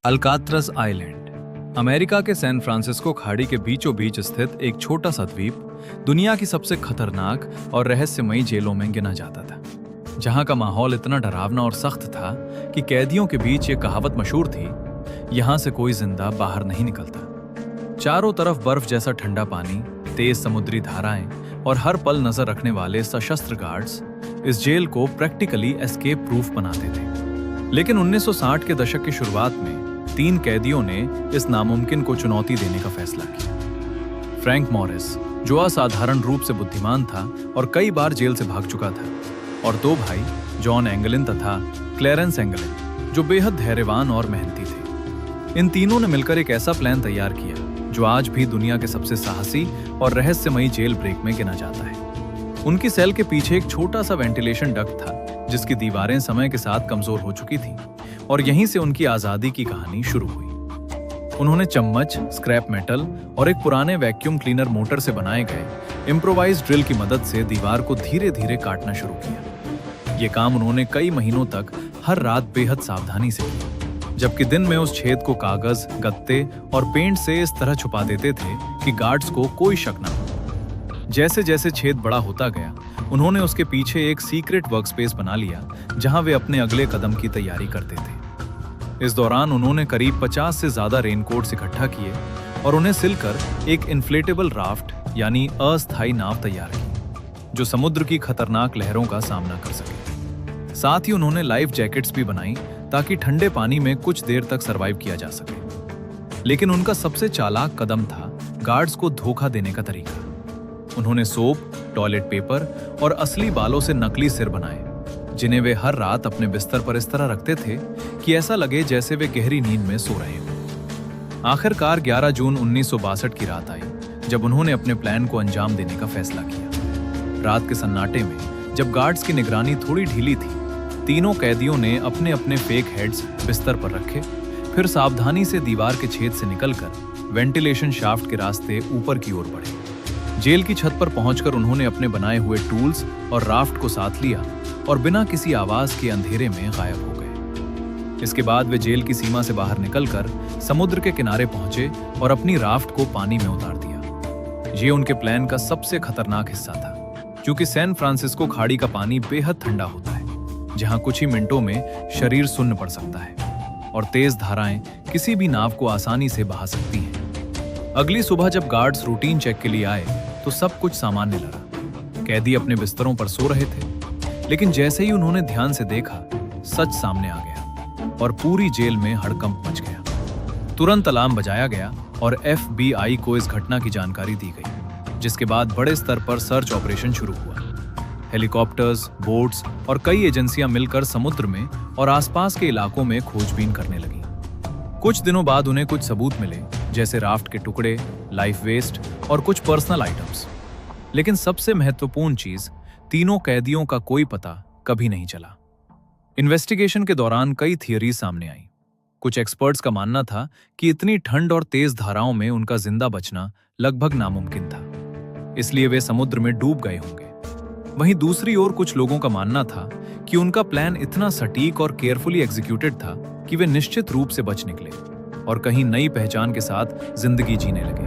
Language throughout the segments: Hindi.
अल्कात्रस आइलैंड अमेरिका के सैन फ्रांसिस्को खाड़ी के बीचों बीच स्थित एक छोटा सा द्वीप दुनिया की सबसे खतरनाक और रहस्यमयी जेलों में गिना जाता था, जहां का माहौल इतना डरावना और सख्त था कि कैदियों के बीच ये कहावत मशहूर थी, यहां से कोई जिंदा बाहर नहीं निकलता। चारों तरफ बर्फ जैसा ठंडा पानी, तेज समुद्री धाराएं और हर पल नजर रखने वाले सशस्त्र गार्ड्स इस जेल को प्रैक्टिकली एस्केप प्रूफ बनाते थे। लेकिन 1960 के दशक की शुरुआत में 3 कैदियों ने इस नामुमकिन को चुनौती देने का फैसला किया। फ्रैंक मॉरिस, जो असाधारण रूप से बुद्धिमान था और कई बार जेल से भाग चुका था, और 2 भाई जॉन एंगलिन तथा क्लेरेंस एंगलिन, जो बेहद धैर्यवान और मेहनती थे। इन तीनों ने मिलकर एक ऐसा प्लान तैयार किया जो आज भी दुनिया के सबसे साहसी और रहस्यमयी जेल ब्रेक में गिना जाता है। उनकी सेल के पीछे एक छोटा सा वेंटिलेशन डक्ट था, जिसकी दीवारें समय के साथ कमजोर हो चुकी थीं, और यहीं से उनकी आजादी की कहानी शुरू हुई। उन्होंने चम्मच, स्क्रैप मेटल और एक पुराने वैक्यूम क्लीनर मोटर से बनाए गए इम्प्रोवाइज्ड ड्रिल की मदद से दीवार को धीरे धीरे काटना शुरू किया। ये काम उन्होंने कई महीनों तक हर रात बेहद सावधानी से किया, जबकि दिन में उस छेद को कागज, गत्ते और पेंट से इस तरह छुपा देते थे कि गार्ड्स को कोई शक न हो। जैसे जैसे छेद बड़ा होता गया, उन्होंने उसके पीछे एक सीक्रेट वर्कस्पेस बना लिया, जहां वे अपने अगले कदम की तैयारी करते थे। इस दौरान उन्होंने करीब 50 से ज्यादा रेनकोट्स इकट्ठा किए और उन्हें सिलकर एक इन्फ्लेटेबल राफ्ट यानी अस्थायी नाव तैयार की, जो समुद्र की खतरनाक लहरों का सामना कर सके। साथ ही उन्होंने लाइफ जैकेट्स भी बनाई ताकि ठंडे पानी में कुछ देर तक सरवाइव किया जा सके। लेकिन उनका सबसे चालाक कदम था गार्ड्स को धोखा देने का तरीका। उन्होंने सोप, टॉयलेट पेपर और असली बालों से नकली सिर बनाए, जिन्हें वे हर रात अपने बिस्तर पर इस तरह रखते थे कि ऐसा लगे जैसे वे गहरी नींद में सो रहे हों। आखिरकार 11 जून 1962 की रात आई, जब उन्होंने अपने प्लान को अंजाम देने का फैसला किया। रात के सन्नाटे में, जब गार्ड्स की निगरानी थोड़ी ढीली थी, तीनों कैदियों ने अपने अपने फेक हेड्स बिस्तर पर रखे, फिर सावधानी से दीवार के छेद से निकलकर वेंटिलेशन शाफ्ट के रास्ते ऊपर की ओर बढ़े। जेल की छत पर पहुंचकर उन्होंने अपने बनाए हुए टूल्स और राफ्ट को साथ लिया और बिना किसी आवाज के अंधेरे में गायब हो गए। इसके बाद वे जेल की सीमा से बाहर निकलकर समुद्र के किनारे पहुंचे और अपनी राफ्ट को पानी में उतार दिया। ये उनके प्लान का सबसे खतरनाक हिस्सा था, क्योंकि सैन फ्रांसिस्को खाड़ी का पानी बेहद ठंडा होता है, जहां कुछ ही मिनटों में शरीर सुन्न पड़ सकता है और तेज धाराएं किसी भी नाव को आसानी से बहा सकती हैं। अगली सुबह जब गार्ड्स रूटीन चेक के लिए आए, तो सब कुछ सामान्य लगा। कैदी अपने बिस्तरों पर सो रहे थे, लेकिन जैसे ही उन्होंने ध्यान से देखा, सच सामने आ गया और पूरी जेल में हड़कंप मच गया। तुरंत अलार्म बजाया गया और FBI को इस घटना की जानकारी दी गई, जिसके बाद बड़े स्तर पर सर्च ऑपरेशन शुरू हुआ। हेलीकॉप्टर्स, बोट्स और कई एजेंसियां मिलकर समुद्र में और आसपास के इलाकों में खोजबीन करने लगी। कुछ दिनों बाद उन्हें कुछ सबूत मिले, जैसे राफ्ट के टुकड़े, लाइफ वेस्ट और कुछ पर्सनल आइटम्स। लेकिन सबसे महत्वपूर्ण चीज, तीनों कैदियों का कोई पता कभी नहीं चला। इन्वेस्टिगेशन के दौरान कई थियरीज सामने आई। कुछ एक्सपर्ट्स का मानना था कि इतनी ठंड और तेज धाराओं में उनका जिंदा बचना लगभग नामुमकिन था, इसलिए वे समुद्र में डूब गए होंगे। वहीं दूसरी ओर कुछ लोगों का मानना था कि उनका प्लान इतना सटीक और केयरफुली एग्जीक्यूटेड था कि वे निश्चित रूप से बच निकले और कहीं नई पहचान के साथ जिंदगी जीने लगे।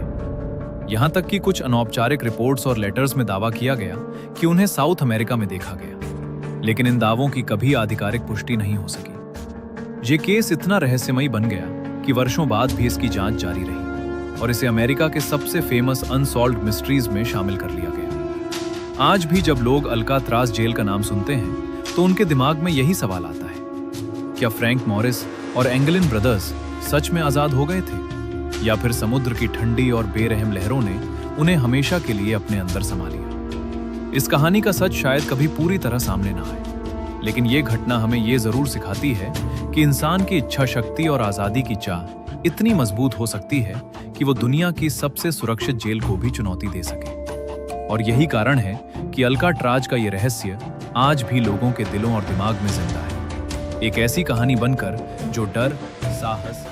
यहां तक कि कुछ अनौपचारिक रिपोर्ट्स और लेटर्स में दावा किया गया कि उन्हें साउथ अमेरिका में देखा गया, लेकिन इन दावों की कभी आधिकारिक पुष्टि नहीं हो सकी। ये केस इतना रहस्यमयी बन गया कि वर्षों बाद भी इसकी जांच जारी रही और इसे अमेरिका के सबसे फेमस अनसॉल्व्ड मिस्ट्रीज में शामिल कर लिया गया। आज भी जब लोग अल्कात्रास जेल का नाम सुनते हैं, तो उनके दिमाग में यही सवाल आता है, क्या फ्रैंक मॉरिस और एंगलिन ब्रदर्स सच में आजाद हो गए थे, या फिर समुद्र की ठंडी और बेरहम लहरों ने उन्हें हमेशा के लिए अपने अंदर समा लिया। इस कहानी का सच शायद कभी पूरी तरह सामने ना आए, लेकिन ये घटना हमें ये जरूर सिखाती है कि इंसान की इच्छा शक्ति और आजादी की चाह इतनी मजबूत हो सकती है कि वो दुनिया की सबसे सुरक्षित जेल को भी चुनौती दे सके। और यही कारण है कि अल्काट्राज का ये रहस्य आज भी लोगों के दिलों और दिमाग में जिंदा है, एक ऐसी कहानी बनकर जो डर, साहस